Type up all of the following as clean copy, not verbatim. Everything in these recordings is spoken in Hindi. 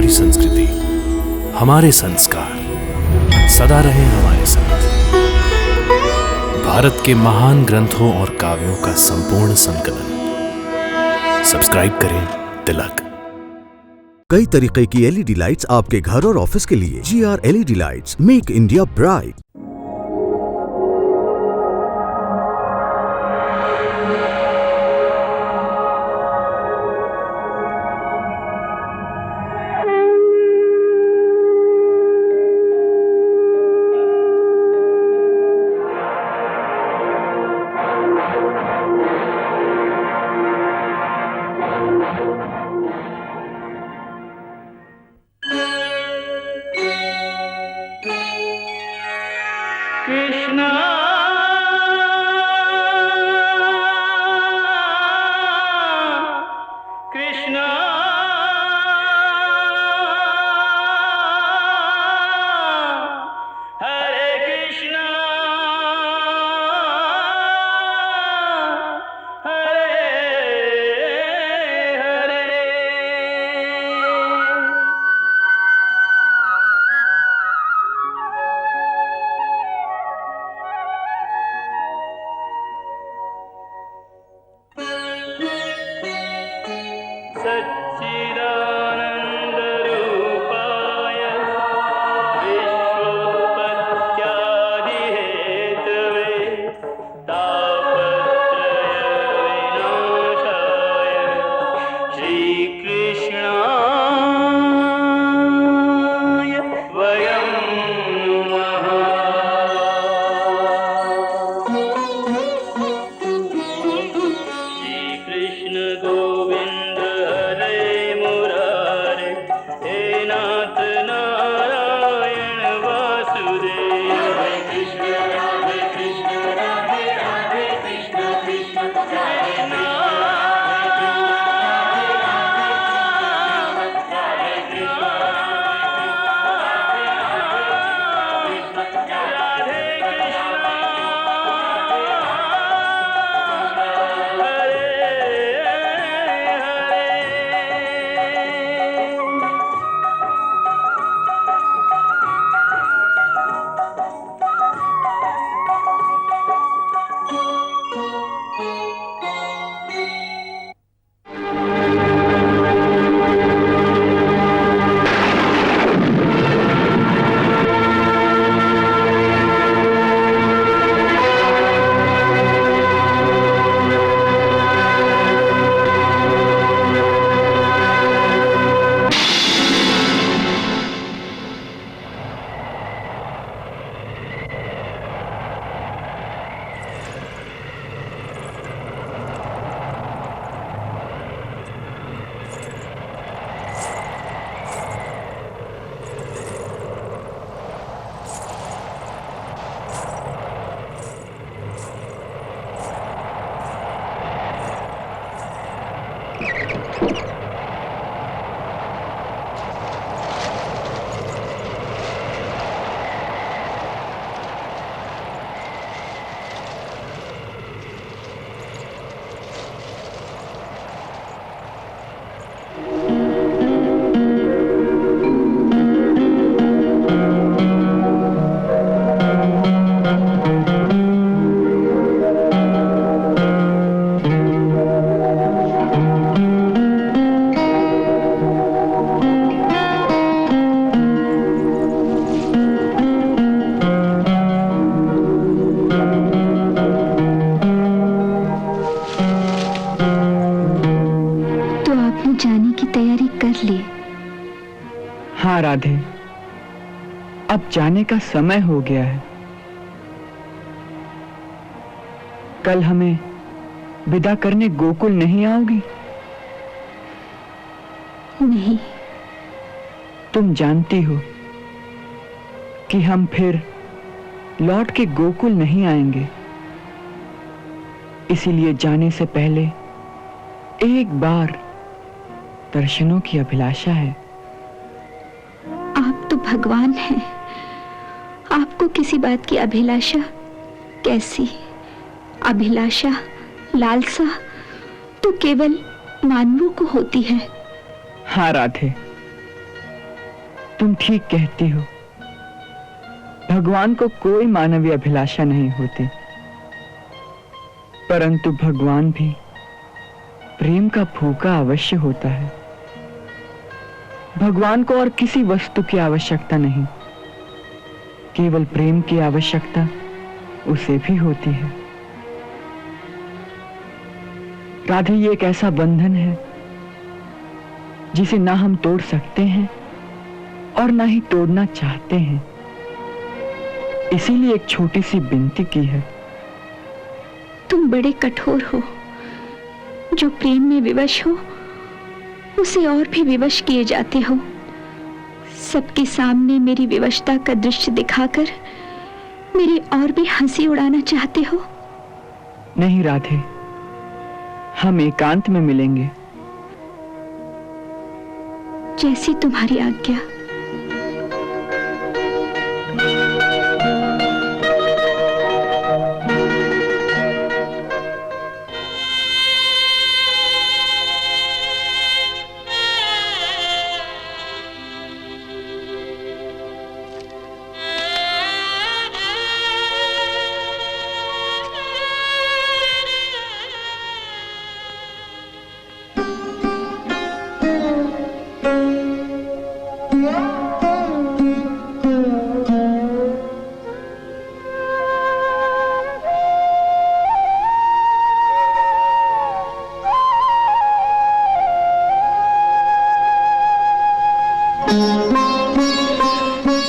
हमारी संस्कृति, हमारे संस्कार सदा रहे हमारे साथ। भारत के महान ग्रंथों और काव्यों का संपूर्ण संकलन। सब्सक्राइब करें तिलक। कई तरीके की एलईडी लाइट्स आपके घर और ऑफिस के लिए। GR LED lights, make India bright. Krishna Krishna Hare Krishna Hare Hare. सच्चिदानन्दरूपाय विश्वोत्पत्त्यादिहेतवे तापत्रयविनाशाय श्रीकृष्णाय वयं नमः। श्रीकृष्ण गोविन्द हरे मुरारे, हे नाथ नारायण वासुदेव। हरे कृष्ण राधे राधे कृष्ण कृष्ण कृष्ण हाँ राधे, अब जाने का समय हो गया है। कल हमें विदा करने गोकुल नहीं आओगी? नहीं। तुम जानती हो कि हम फिर लौट के गोकुल नहीं आएंगे, इसीलिए जाने से पहले एक बार दर्शनों की अभिलाषा है। आप तो भगवान हैं, आपको किसी बात की अभिलाषा कैसी? अभिलाषा, लालसा तो केवल मानवों को होती है। हाँ राधे, तुम ठीक कहती हो। भगवान को कोई मानवीय अभिलाषा नहीं होती, परंतु भगवान भी प्रेम का भूखा अवश्य होता है। भगवान को और किसी वस्तु की आवश्यकता नहीं, केवल प्रेम की आवश्यकता उसे भी होती है। राधे, ये एक ऐसा बंधन है जिसे ना हम तोड़ सकते हैं और ना ही तोड़ना चाहते हैं। इसीलिए एक छोटी सी विनती की है। तुम बड़े कठोर हो। जो प्रेम में विवश हो उसे और भी विवश किए जाते हो। सबके सामने मेरी विवशता का दृश्य दिखाकर मेरी और भी हंसी उड़ाना चाहते हो। नहीं राधे, हम एकांत में मिलेंगे। जैसी तुम्हारी आज्ञा।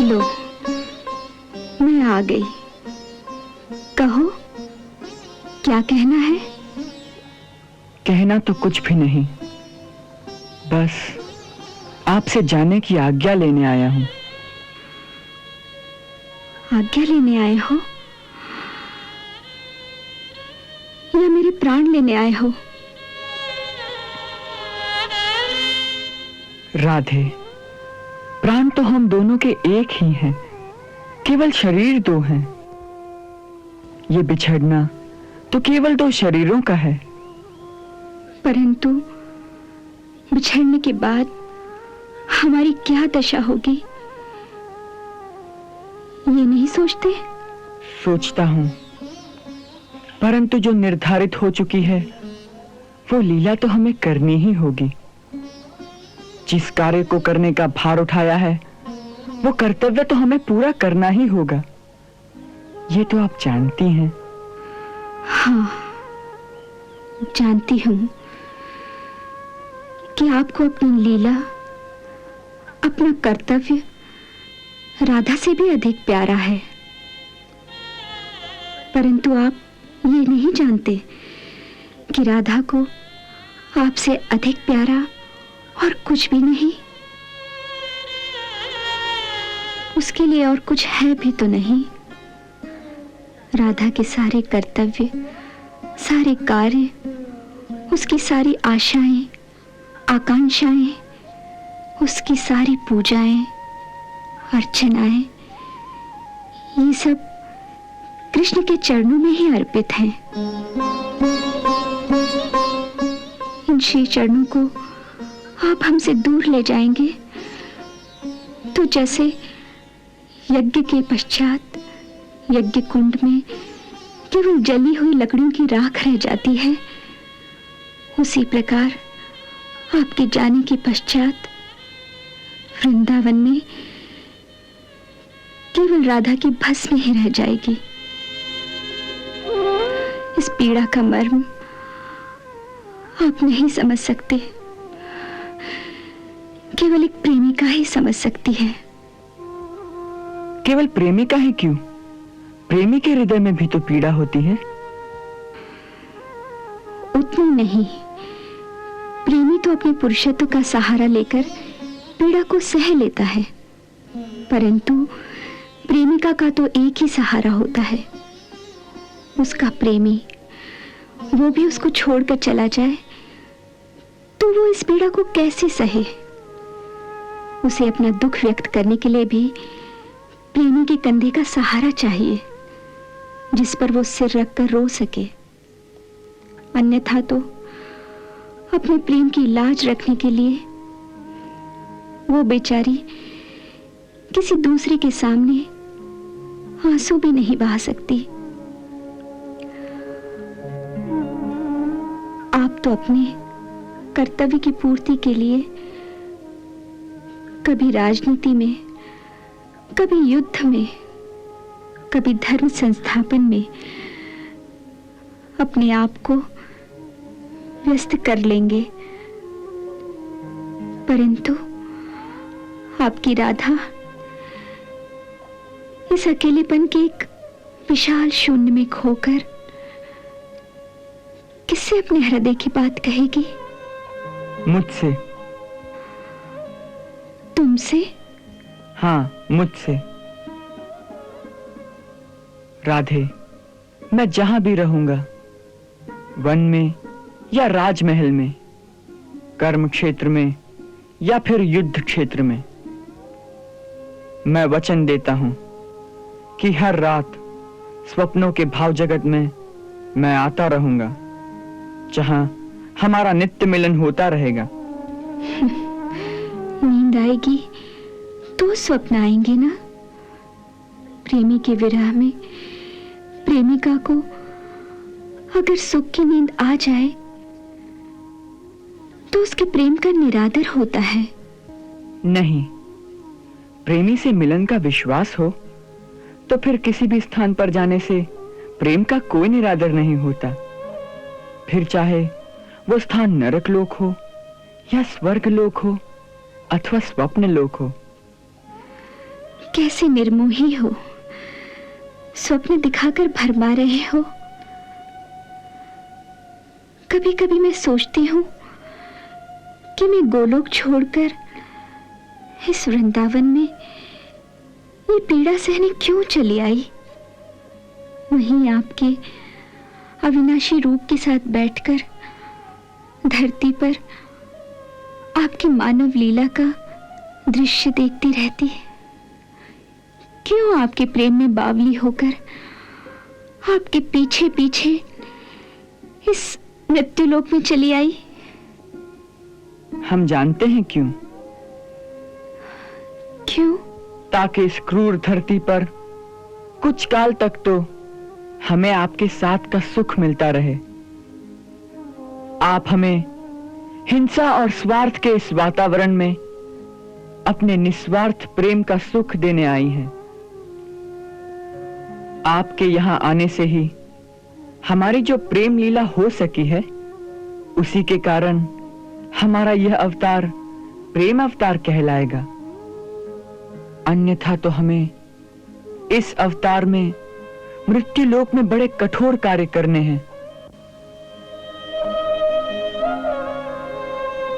लो, मैं आ गई। कहो, क्या कहना है? कहना तो कुछ भी नहीं, बस आपसे जाने की आज्ञा लेने आया हूं। आज्ञा लेने आए हो या मेरे प्राण लेने आए हो? राधे, प्राण तो हम दोनों के एक ही हैं, केवल शरीर दो हैं। ये बिछड़ना तो केवल दो शरीरों का है। परंतु बिछड़ने के बाद हमारी क्या दशा होगी, ये नहीं सोचते? सोचता हूं, परंतु जो निर्धारित हो चुकी है वो लीला तो हमें करनी ही होगी। जिस कार्य को करने का भार उठाया है वो कर्तव्य तो हमें पूरा करना ही होगा। ये तो आप जानती हैं। हाँ, जानती हूं कि आपको अपनी लीला, अपना कर्तव्य राधा से भी अधिक प्यारा है। परंतु आप ये नहीं जानते कि राधा को आपसे अधिक प्यारा और कुछ भी नहीं। उसके लिए और कुछ है भी तो नहीं। राधा के सारे कर्तव्य, सारे कार्य, उसकी सारी आशाएं, आकांक्षाएं, उसकी सारी पूजाएं, अर्चनाएं, ये सब कृष्ण के चरणों में ही अर्पित हैं। इन श्री चरणों को आप हमसे दूर ले जाएंगे तो जैसे यज्ञ के पश्चात यज्ञ कुंड में केवल जली हुई लकड़ियों की राख रह जाती है, उसी प्रकार आपके जाने के पश्चात वृंदावन में केवल राधा की भस्म ही रह जाएगी। इस पीड़ा का मर्म आप नहीं समझ सकते, केवल एक प्रेमिका ही समझ सकती है। केवल प्रेमिका ही क्यों, प्रेमी के हृदय में भी तो पीड़ा होती है। उतनी नहीं। प्रेमी तो अपने पुरुषत्व का सहारा लेकर पीड़ा को सह लेता है, परंतु प्रेमिका का तो एक ही सहारा होता है, उसका प्रेमी। वो भी उसको छोड़कर चला जाए तो वो इस पीड़ा को कैसे सहे? उसे अपना दुख व्यक्त करने के लिए भी प्रेमी के कंधे का सहारा चाहिए, जिस पर वो सिर रखकर रो सके। अन्यथा तो अपने प्रेम की लाज रखने के लिए वो बेचारी किसी दूसरे के सामने आंसू भी नहीं बहा सकती। आप तो अपने कर्तव्य की पूर्ति के लिए कभी राजनीति में, कभी युद्ध में, कभी धर्म संस्थापन में अपने आप को व्यस्त कर लेंगे, परंतु आपकी राधा इस अकेलेपन के एक विशाल शून्य में खोकर किससे अपने हृदय की बात कहेगी? मुझसे। तुमसे? हाँ, मुझसे। राधे, मैं जहां भी रहूंगा, वन में या राजमहल में, कर्म क्षेत्र में या फिर युद्ध क्षेत्र में, मैं वचन देता हूं कि हर रात स्वप्नों के भाव जगत में मैं आता रहूंगा, जहां हमारा नित्य मिलन होता रहेगा। नींद आएगी तो स्वप्न आएंगे ना। प्रेमी के विरह में प्रेमिका को अगर सुख की नींद आ जाए तो उसके प्रेम का निरादर होता है। नहीं, प्रेमी से मिलन का विश्वास हो तो फिर किसी भी स्थान पर जाने से प्रेम का कोई निरादर नहीं होता। फिर चाहे वो स्थान नरक लोक हो या स्वर्ग लोक हो अथवा स्वप्न लोक हो। कैसे निर्मोही हो, स्वप्न दिखाकर भरमा रहे हो। कभी कभी मैं सोचती हूँ कि मैं गोलोक छोड़कर इस वृंदावन में ये पीड़ा सहने क्यों चली आई। वहीं आपके अविनाशी रूप के साथ बैठकर धरती पर आपकी मानव लीला का दृश्य देखती रहती। क्यों आपके प्रेम में बावली होकर आपके पीछे पीछे इस मृत्युलोक में चली आई। हम जानते हैं क्यों। क्यों? ताकि इस क्रूर धरती पर कुछ काल तक तो हमें आपके साथ का सुख मिलता रहे। आप हमें हिंसा और स्वार्थ के इस वातावरण में अपने निस्वार्थ प्रेम का सुख देने आई हैं। आपके यहां आने से ही हमारी जो प्रेम लीला हो सकी है, उसी के कारण हमारा यह अवतार प्रेम अवतार कहलाएगा। अन्यथा तो हमें इस अवतार में मृत्यु लोक में बड़े कठोर कार्य करने हैं।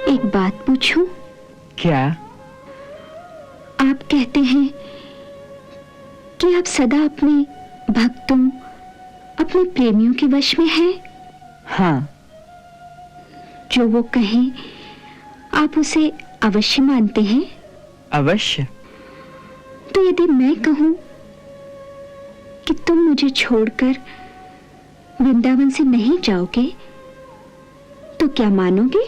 एक बात पूछूं? क्या? आप कहते हैं कि आप सदा अपने भक्तों, अपने प्रेमियों के वश में हैं। हाँ। जो वो कहें आप उसे अवश्य मानते हैं? अवश्य। तो यदि मैं कहूं कि तुम मुझे छोड़कर वृंदावन से नहीं जाओगे तो क्या मानोगे?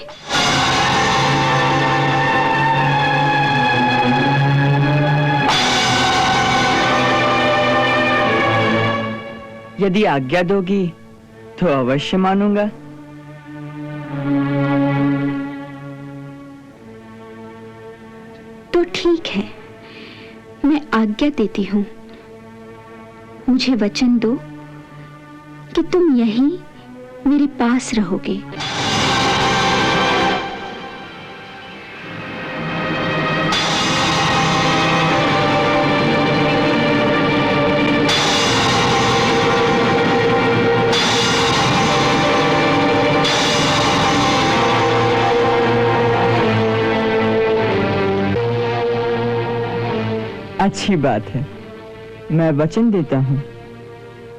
यदि आज्ञा दोगी तो अवश्य मानूंगा। तो ठीक है, मैं आज्ञा देती हूं। मुझे वचन दो कि तुम यहीं मेरे पास रहोगे। अच्छी बात है, मैं वचन देता हूं,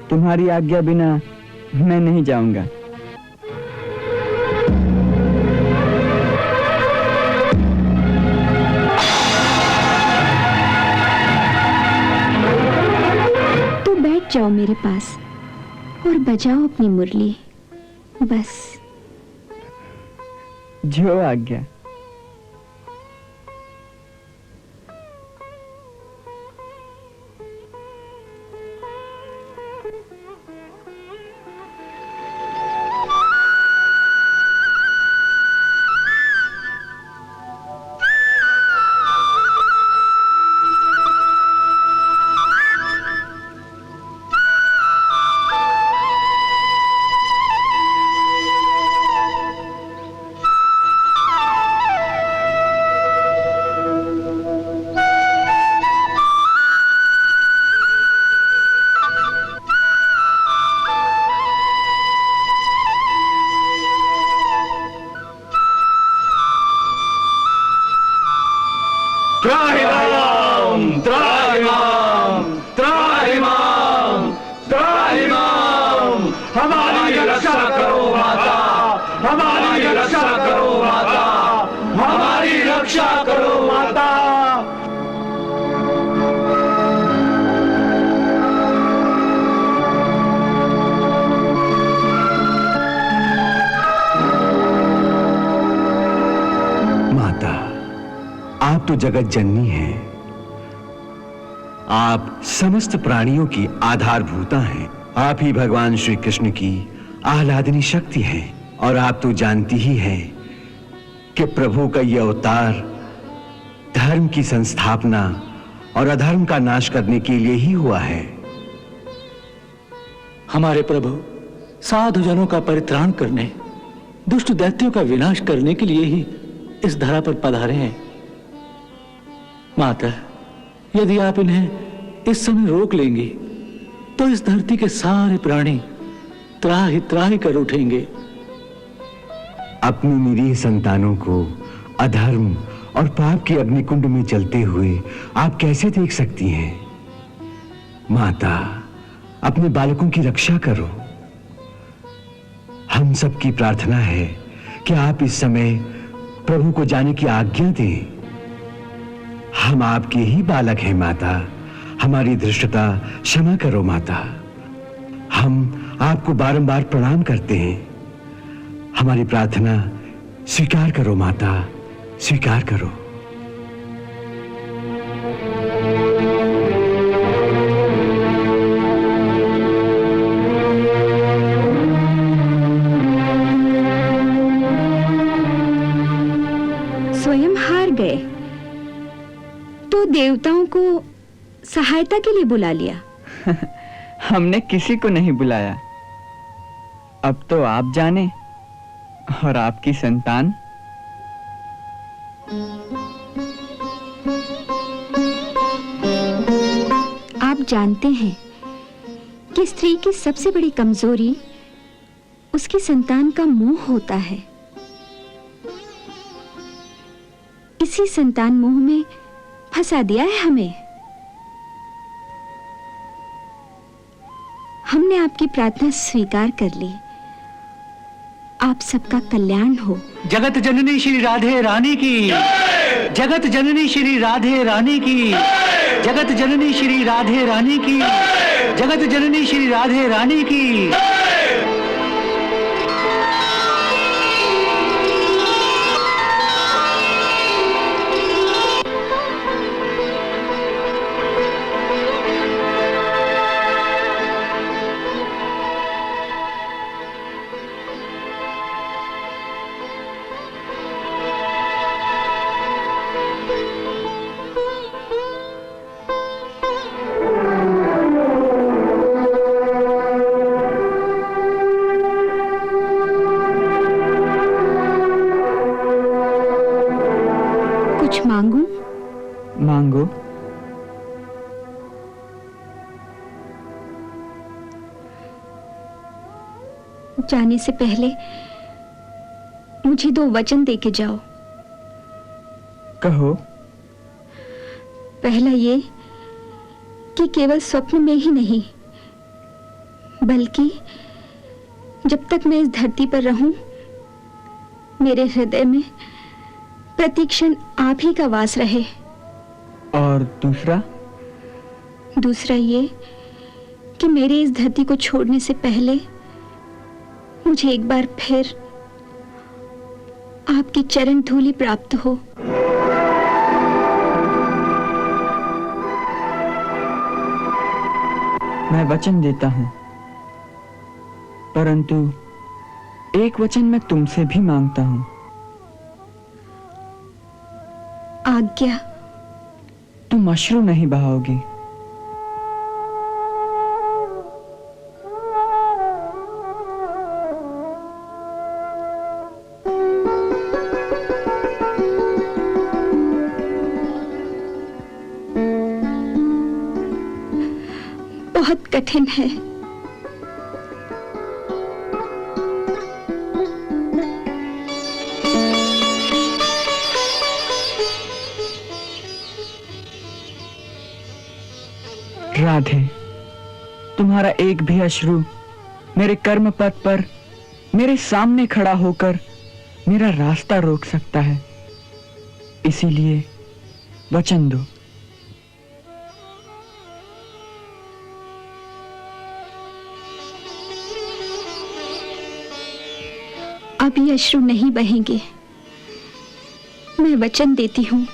तुम्हारी आज्ञा बिना मैं नहीं जाऊंगा। तो बैठ जाओ मेरे पास और बजाओ अपनी मुरली। बस। जो आज्ञा। त्राहिमाम त्राहिमाम त्राहिमाम त्राहिमाम। हमारी रक्षा करो माता, हमारी रक्षा करो माता, हमारी रक्षा करो माता। माता, आप तो जगत जननी हैं। आप समस्त प्राणियों की आधारभूता हैं। आप ही भगवान श्री कृष्ण की आह्लादनी शक्ति हैं। और आप तो जानती ही हैं कि प्रभु का यह अवतार धर्म की संस्थापना और अधर्म का नाश करने के लिए ही हुआ है। हमारे प्रभु साधुजनों का परित्राण करने, दुष्ट दैत्यों का विनाश करने के लिए ही इस धरा पर पधारे हैं। माता, यदि आप इन्हें इस समय रोक लेंगी तो इस धरती के सारे प्राणी त्राहि त्राहि कर उठेंगे। अपनी निरीह संतानों को अधर्म और पाप के अग्निकुंड में जलते हुए आप कैसे देख सकती हैं? माता, अपने बालकों की रक्षा करो। हम सबकी प्रार्थना है कि आप इस समय प्रभु को जाने की आज्ञा दें। हम आपके ही बालक हैं माता, हमारी धृष्टता क्षमा करो माता। हम आपको बारंबार प्रणाम करते हैं। हमारी प्रार्थना स्वीकार करो माता, स्वीकार करो। स्वयं हार गए तो देवताओं को सहायता के लिए बुला लिया। हमने किसी को नहीं बुलाया। अब तो आप जाने और आपकी संतान। आप जानते हैं कि स्त्री की सबसे बड़ी कमजोरी उसकी संतान का मोह होता है। इसी संतान मोह में फंसा दिया है हमें। हमने आपकी प्रार्थना स्वीकार कर ली। आप सबका कल्याण हो। जगत जननी श्री राधे रानी की, जगत जननी श्री राधे रानी की, जगत जननी श्री राधे रानी की, जगत जननी श्री राधे रानी की। कुछ मांगूं? मांगो। जाने से पहले मुझे 2 वचन दे के जाओ। कहो। पहला ये कि केवल स्वप्न में ही नहीं, बल्कि जब तक मैं इस धरती पर रहूं, मेरे हृदय में प्रतिक्षण आप ही का वास रहे। और दूसरा? दूसरा ये कि मेरे इस धरती को छोड़ने से पहले मुझे एक बार फिर आपकी चरण धूलि प्राप्त हो। मैं वचन देता हूं, परंतु एक वचन मैं तुमसे भी मांगता हूं। आज्ञा। तुम अश्रु नहीं बहाओगी। बहुत कठिन है। राधे, तुम्हारा एक भी अश्रु मेरे कर्म पथ पर मेरे सामने खड़ा होकर मेरा रास्ता रोक सकता है। इसीलिए वचन दो। अब ये अश्रु नहीं बहेंगे, मैं वचन देती हूँ।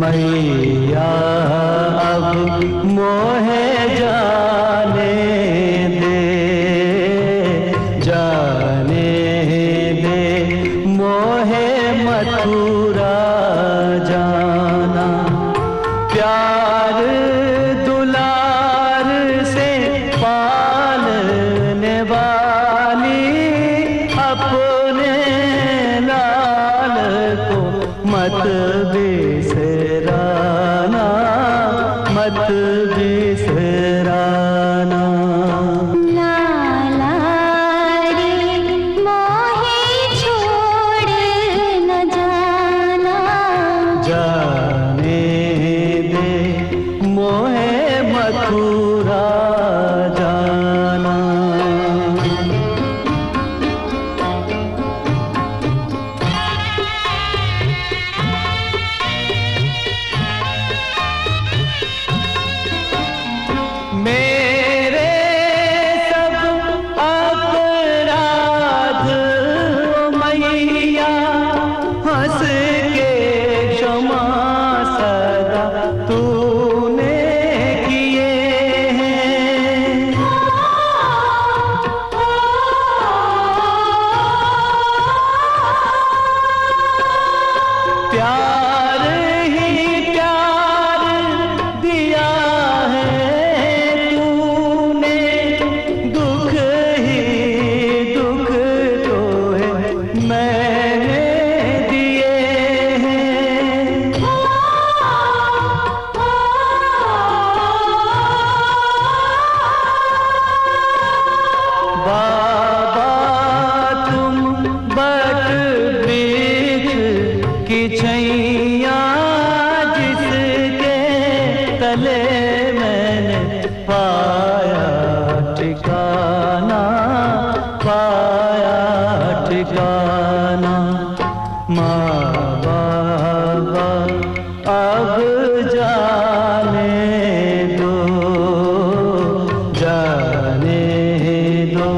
मैया अब मोहे जाने दे मोहे मथुरा जाना। प्यार दुलार से पालने वाली अपने लाल को मत बिसराना, मत बिसराना। लाला रे मोहे छोड़ न जाना, जाने दे मोहे मथुरा जाना। मेरे सब अपराध मैया हंस के क्षमा सदा तूने किए हैं। प्यार ही प्यार दिया है तूने, दुख ही दुख तो है मैंने दिए हैं। बाबा तुम बट वृक्ष की छैया, जिसके तले मैंने पाया ठिकाना, पाया ठिकाना। माँ बाबा अब जाने दो, जाने दो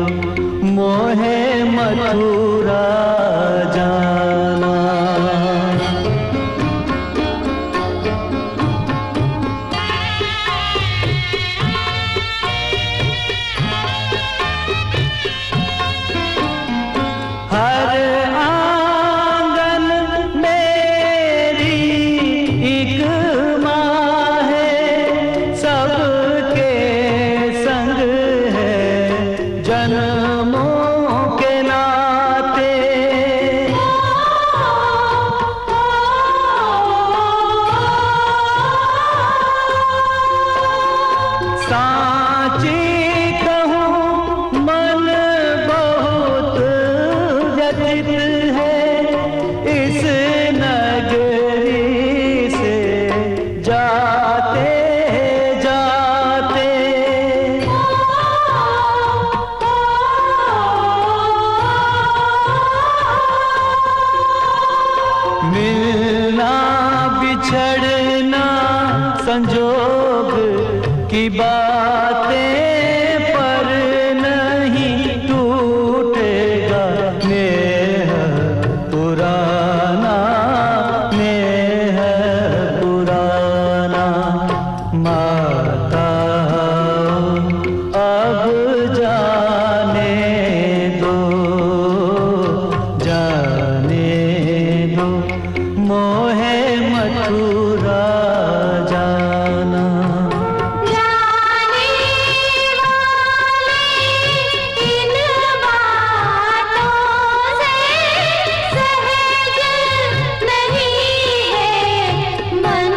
मोहे मथुरा जाना। हर आंगन मेरी एक माँ है, सबके संग है जन्मों के नाते। साची कहूँ मन बहुत व्यथित है इस नगरी से जाते जाते। की बातें पर नहीं टूटेगा नेह पुराना, नेह पुराना। माता अब जाने दो, जाने दो, मोहे मथुरा जाना। जाने वाले इन बातों से सहज नहीं है मन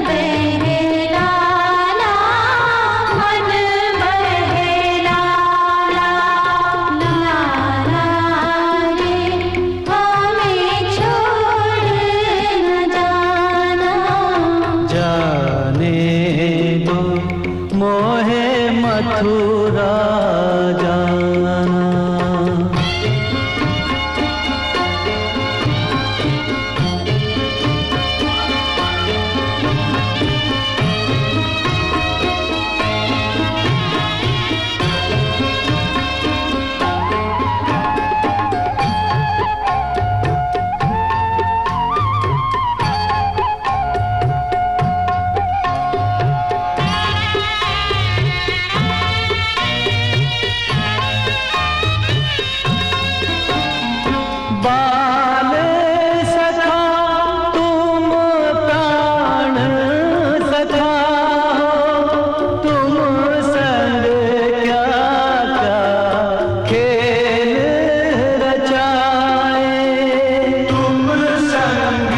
बहलाना, मन बहलाना। लाला रे हमें छोड़ न जाना। जाने दो, मोहे मथुरा जाना। बाल सखा तुम प्राण सखा हो, तुम संग क्या क्या खेल रचाए। तुम संग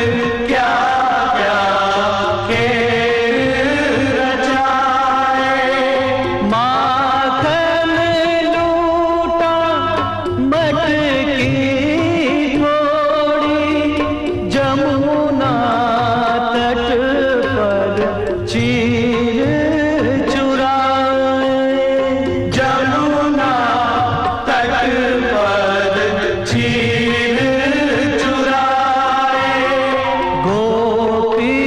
क्या क्या खेल रचाए। माखन लूटा मटकी थोड़ी, जमुना तट पर चीर चुराए। जमुना तट पर चीर चुराए। गोपी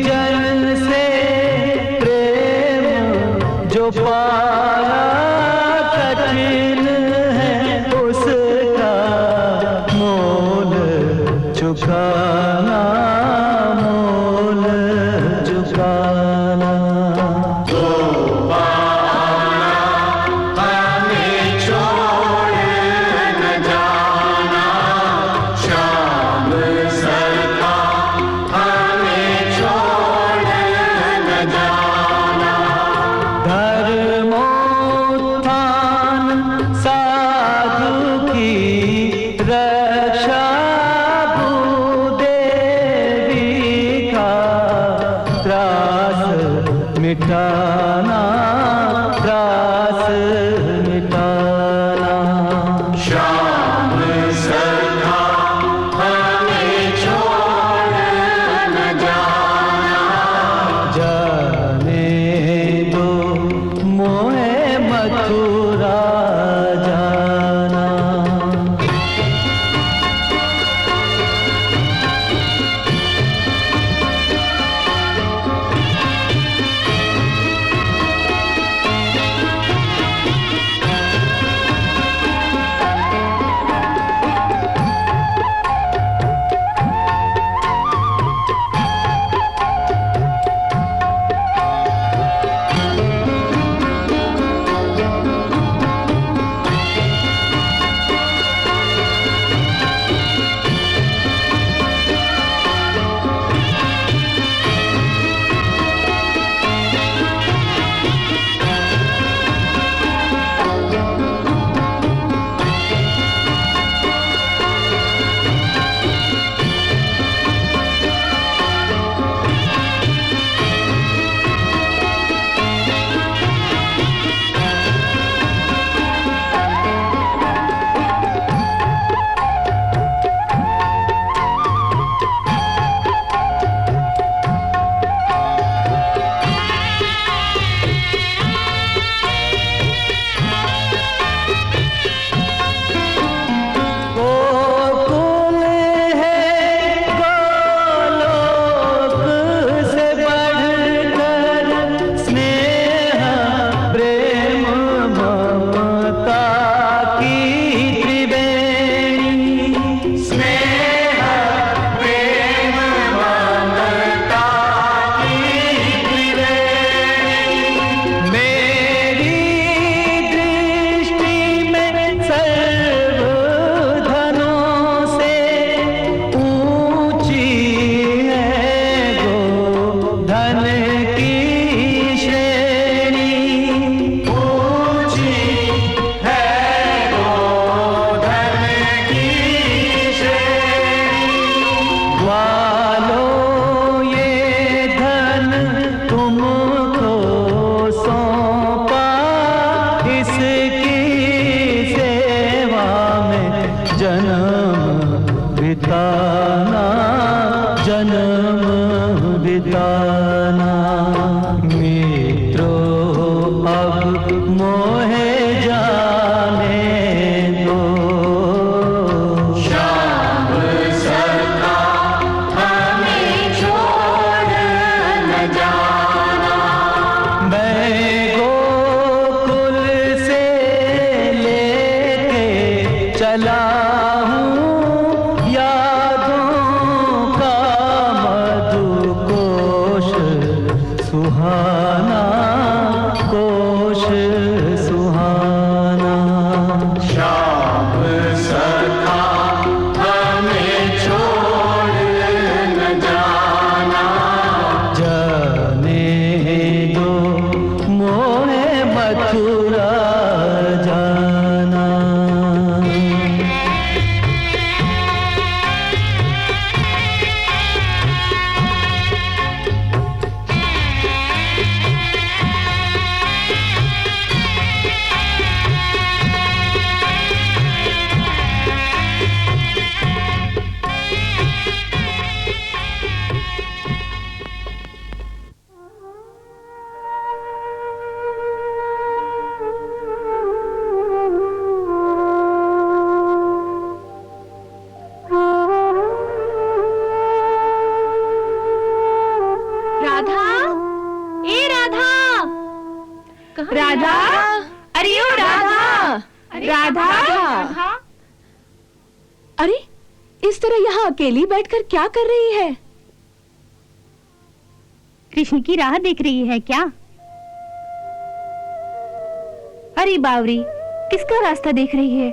जन से प्रेम जो पाया कठिन है, उसका मोल चुकाना, मोल चुकाना। हमें छोड़ न जाना, श्याम सरका हमें छोड़ न जाना। धर्मोत्थान साधु की रक्षा, भूदेवी का त्रास मिटाना, त्रास मिटाना। श्याम सरका हमें छोड़ न जाना। जाने दो, मोहे मथुरा जाना। किसकी सेवा में जन्म बिताना, जन्म बिताना। मित्रों अब मोहे जाने दो, श्याम सखा हमें छोड़ न जाना। मैं गोकुल से लेके चला हूँ यादों का मधुकोश सुहाना, कोश सुहाना। श्याम सखा हमें छोड़ न जाना। जाने दो मोहे मथुरा जाना। राधा, ए राधा, राधा, अरे ओ राधा, राधा। अरे इस तरह यहाँ अकेली बैठकर क्या कर रही है? कृष्ण की राह देख रही है क्या? अरे बावरी, किसका रास्ता देख रही है?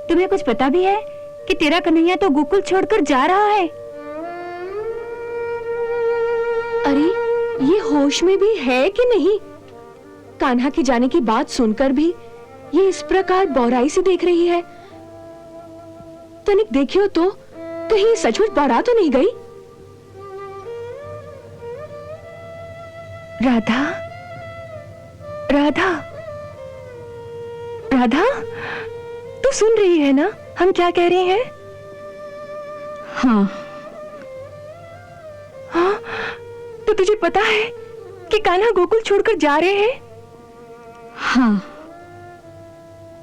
तुम्हें कुछ पता भी है कि तेरा कन्हैया तो गोकुल छोड़कर जा रहा है? अरे ये होश में भी है कि नहीं? कान्हा के जाने की बात सुनकर भी ये इस प्रकार बौराई से देख रही है। तनिक देखियो तो, कहीं सचमुच बौरा तो नहीं गई? राधा, राधा, राधा, तू सुन रही है ना हम क्या कह रहे हैं? हाँ। हाँ, तो तुझे पता है कि कान्हा गोकुल छोड़कर जा रहे हैं? हाँ।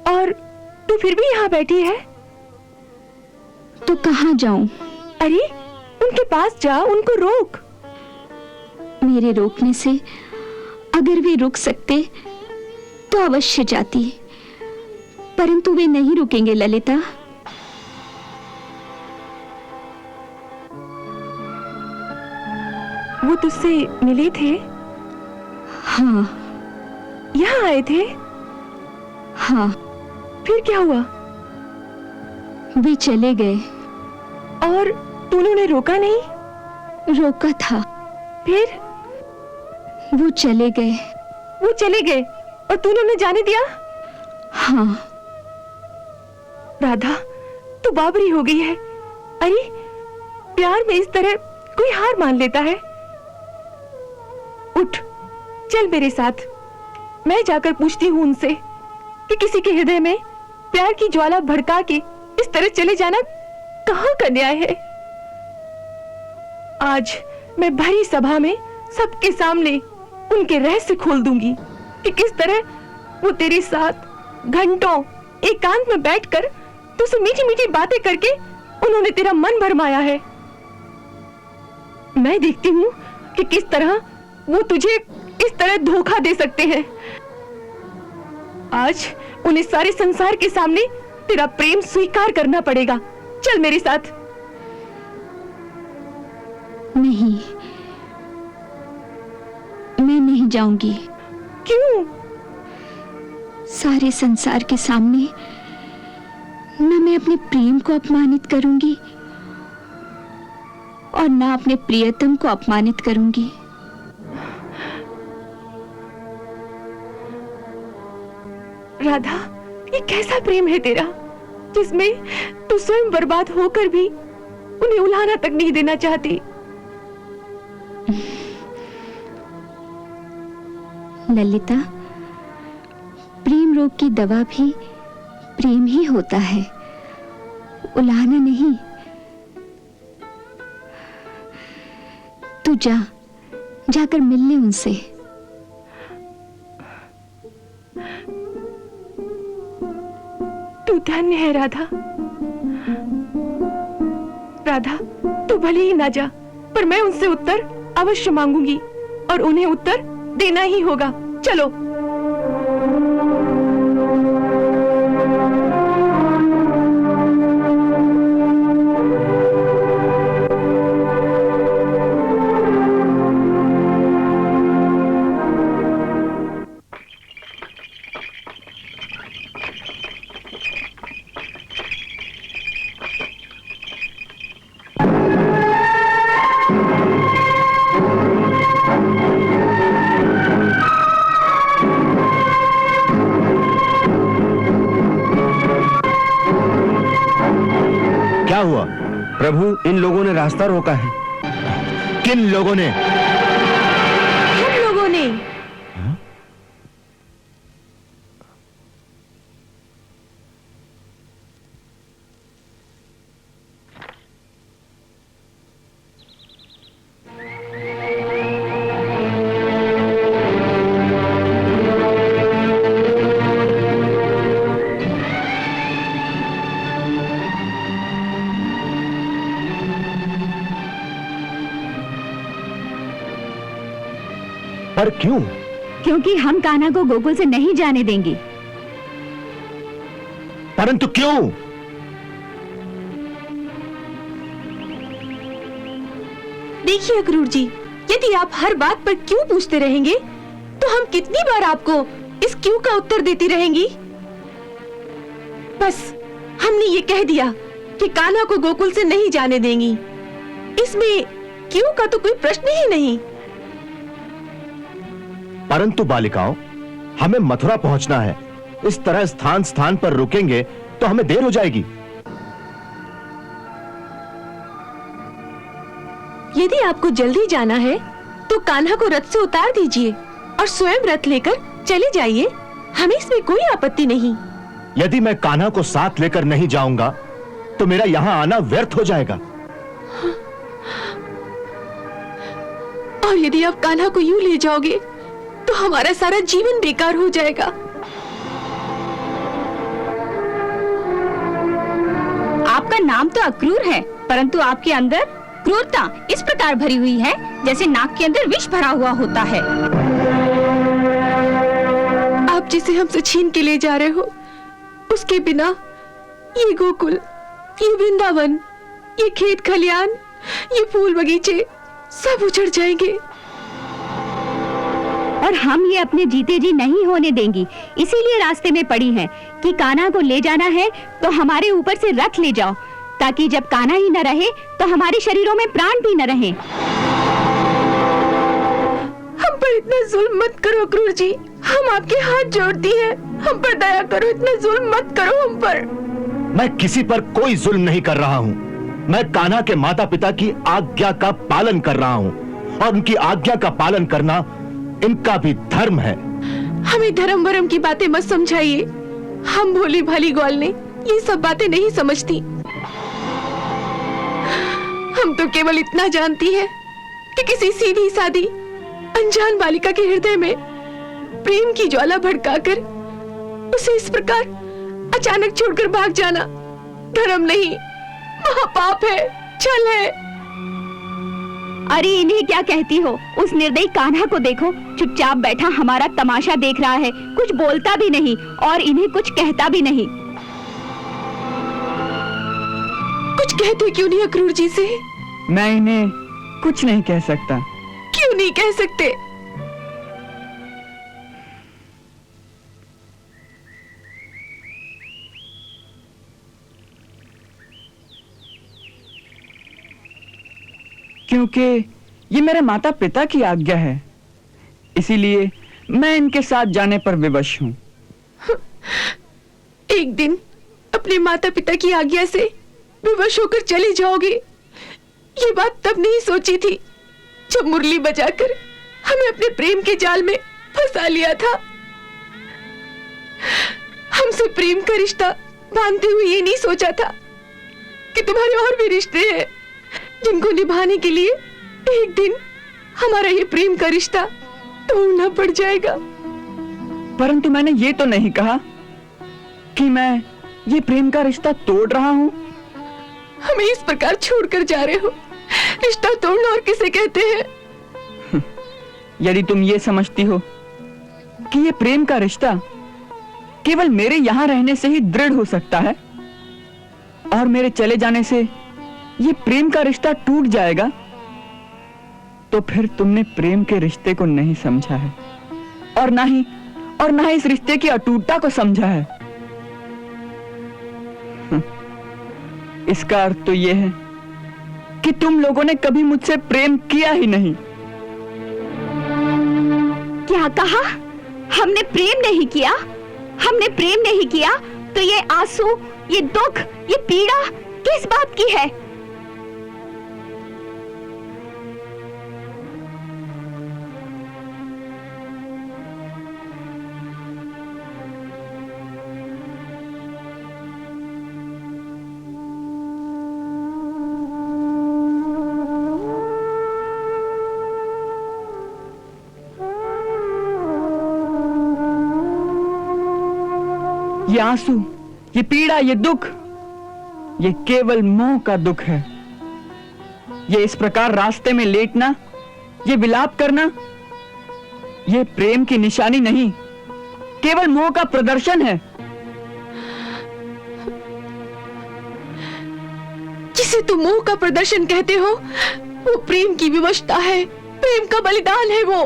और तू फिर भी यहाँ बैठी है? तो कहाँ जाऊं? अरे उनके पास जा, उनको रोक। मेरे रोकने से अगर वे रुक सकते तो अवश्य जाती, परंतु वे नहीं रुकेंगे ललिता। वो तुझसे मिले थे? हाँ। यहाँ आए थे? हाँ। फिर क्या हुआ? वे चले गए। और तूने उन्हें रोका नहीं? रोका था। फिर? वो चले गए। वो चले गए और तूने उन्हें जाने दिया? हाँ। राधा, तू बावरी हो गई है। अरे प्यार में इस तरह कोई हार मान लेता है? उठ, चल मेरे साथ। मैं जाकर पूछती हूँ उनसे कि किसी के हृदय में प्यार की ज्वाला भड़का के इस तरह चले जाना कहाँ का न्याय है। आज मैं भरी सभा में सबके सामने उनके रहस्य खोल दूंगी कि किस तरह वो तेरे साथ घंटों एकांत में बैठकर तुझसे मीठी मीठी बातें करके उन्होंने तेरा मन भरमाया है। मैं देखती हूँ कि किस तरह वो तुझे इस तरह धोखा दे सकते हैं। आज उन्हें सारे संसार के सामने तेरा प्रेम स्वीकार करना पड़ेगा। चल मेरे साथ। नहीं, मैं नहीं जाऊंगी। क्यों? सारे संसार के सामने न मैं अपने प्रेम को अपमानित करूंगी और न अपने प्रियतम को अपमानित करूंगी। राधा, ये कैसा प्रेम है तेरा जिसमें तू स्वयं बर्बाद होकर भी उन्हें उल्हाना तक नहीं देना चाहती? ललिता, प्रेम रोग की दवा भी प्रेम ही होता है, उलाहना नहीं। तू जाकर मिल ले उनसे। तू धन्य है राधा। राधा, तू भले ही ना जा, पर मैं उनसे उत्तर अवश्य मांगूंगी और उन्हें उत्तर देना ही होगा। चलो। क्या हुआ प्रभु? इन लोगों ने रास्ता रोका है। किन लोगों ने? हम लोगों ने। पर क्यों? क्योंकि हम कान्हा को गोकुल से नहीं जाने देंगे। परंतु क्यों? देखिए अक्रूर जी, यदि आप हर बात पर क्यों पूछते रहेंगे तो हम कितनी बार आपको इस क्यों का उत्तर देती रहेंगी। बस हमने ये कह दिया कि कान्हा को गोकुल से नहीं जाने देंगी। इसमें क्यों का तो कोई प्रश्न ही नहीं। परंतु बालिकाओं, हमें मथुरा पहुंचना है। इस तरह स्थान स्थान पर रुकेंगे तो हमें देर हो जाएगी। यदि आपको जल्दी जाना है तो कान्हा को रथ से उतार दीजिए और स्वयं रथ लेकर चले जाइए। हमें इसमें कोई आपत्ति नहीं। यदि मैं कान्हा को साथ लेकर नहीं जाऊंगा तो मेरा यहां आना व्यर्थ हो जाएगा। और यदि आप कान्हा को यूं ले जाओगे तो हमारा सारा जीवन बेकार हो जाएगा। आपका नाम तो अक्रूर है, परंतु आपके अंदर क्रूरता इस प्रकार भरी हुई है जैसे नाक के अंदर विष भरा हुआ होता है। आप जिसे हमसे छीन के ले जा रहे हो, उसके बिना ये गोकुल, ये वृंदावन, ये खेत खलियान, ये फूल बगीचे सब उजड़ जाएंगे। और हम ये अपने जीते जी नहीं होने देंगी। इसीलिए रास्ते में पड़ी हैं कि कान्हा को ले जाना है तो हमारे ऊपर से रथ ले जाओ, ताकि जब कान्हा ही न रहे तो हमारे शरीरों में प्राण भी न रहे। हम पर इतना जुल्म मत करो अक्रूर जी, हम आपके हाथ जोड़ती हैं। हम पर दया करो, इतना जुल्म मत करो हम पर। मैं किसी पर कोई जुल्म नहीं कर रहा हूं। मैं कान्हा के माता पिता की आज्ञा का पालन कर रहा हूं और उनकी आज्ञा का पालन करना इनका भी धर्म है। हमें धर्म वरम की बातें मत समझाइए। हम भोली भाली ग्वाल ने ये सब बातें नहीं समझती। हम तो केवल इतना जानती है कि किसी सीधी सादी अनजान बालिका के हृदय में प्रेम की ज्वाला भड़काकर उसे इस प्रकार अचानक छोड़कर भाग जाना धर्म नहीं, महापाप है, छल है। अरे इन्हें क्या कहती हो? उस निर्दयी कान्हा को देखो, चुपचाप बैठा हमारा तमाशा देख रहा है, कुछ बोलता भी नहीं और इन्हें कुछ कहता भी नहीं। कुछ कहते क्यों नहीं अक्रूर जी से? मैं इन्हें कुछ नहीं कह सकता। क्यों नहीं कह सकते? क्योंकि ये मेरे माता पिता की आज्ञा है, इसीलिए मैं इनके साथ जाने पर विवश हूँ। एक दिन अपने माता पिता की आज्ञा से विवश होकर चले जाओगे, ये बात तब नहीं सोची थी जब मुरली बजाकर हमें अपने प्रेम के जाल में फंसा लिया था। हमसे प्रेम का रिश्ता बांधते हुए ये नहीं सोचा था कि तुम्हारे और भी रिश्ते हैं जिनको निभाने के लिए एक दिन हमारा ये प्रेम का रिश्ता तोड़ना पड़ जाएगा। परंतु मैंने ये तो नहीं कहा कि मैं ये प्रेम का रिश्ता तोड़ रहा हूँ। हमें इस प्रकार छोड़कर जा रहे हो। रिश्ता तोड़ना और किसे कहते हैं? यदि तुम ये समझती हो कि ये प्रेम का रिश्ता केवल मेरे यहां रहने से ही दृढ़ हो सकता है और मेरे चले जाने से ये प्रेम का रिश्ता टूट जाएगा, तो फिर तुमने प्रेम के रिश्ते को नहीं समझा है और ना ही इस रिश्ते की अटूटता को समझा है। इसका अर्थ तो यह है कि तुम लोगों ने कभी मुझसे प्रेम किया ही नहीं। क्या कहा? हमने प्रेम नहीं किया? हमने प्रेम नहीं किया तो ये आंसू, ये दुख, ये पीड़ा किस बात की है? ये आंसू, ये पीड़ा, ये दुख, ये केवल मोह का दुख है। ये इस प्रकार रास्ते में लेटना, ये विलाप करना, ये प्रेम की निशानी नहीं, केवल मोह का प्रदर्शन है। जिसे तुम मोह का प्रदर्शन कहते हो वो प्रेम की विवशता है, प्रेम का बलिदान है वो।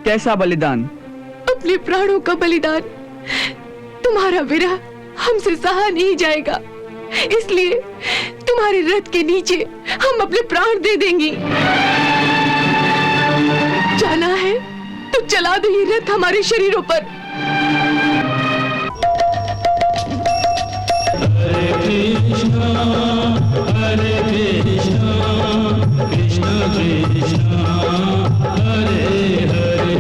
कैसा बलिदान? अपने प्राणों का बलिदान। तुम्हारा विरह हमसे सहा नहीं जाएगा, इसलिए तुम्हारे रथ के नीचे हम अपने प्राण दे देंगी। जाना है तो चला दो ये रथ हमारे शरीरों पर। हरे कृष्णा कृष्ण कृष्ण हरे हरे,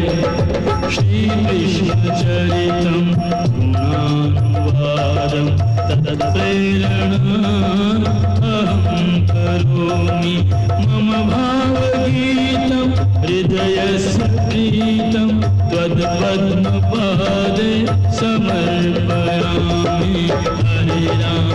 श्री कृष्ण चरितम गुणानुवादम तत्प्रेरणा अहं करोमि, मम भावगीतं हृदयस्य प्रीतं त्वत्पद्मपादे समर्पयामि। हरे राम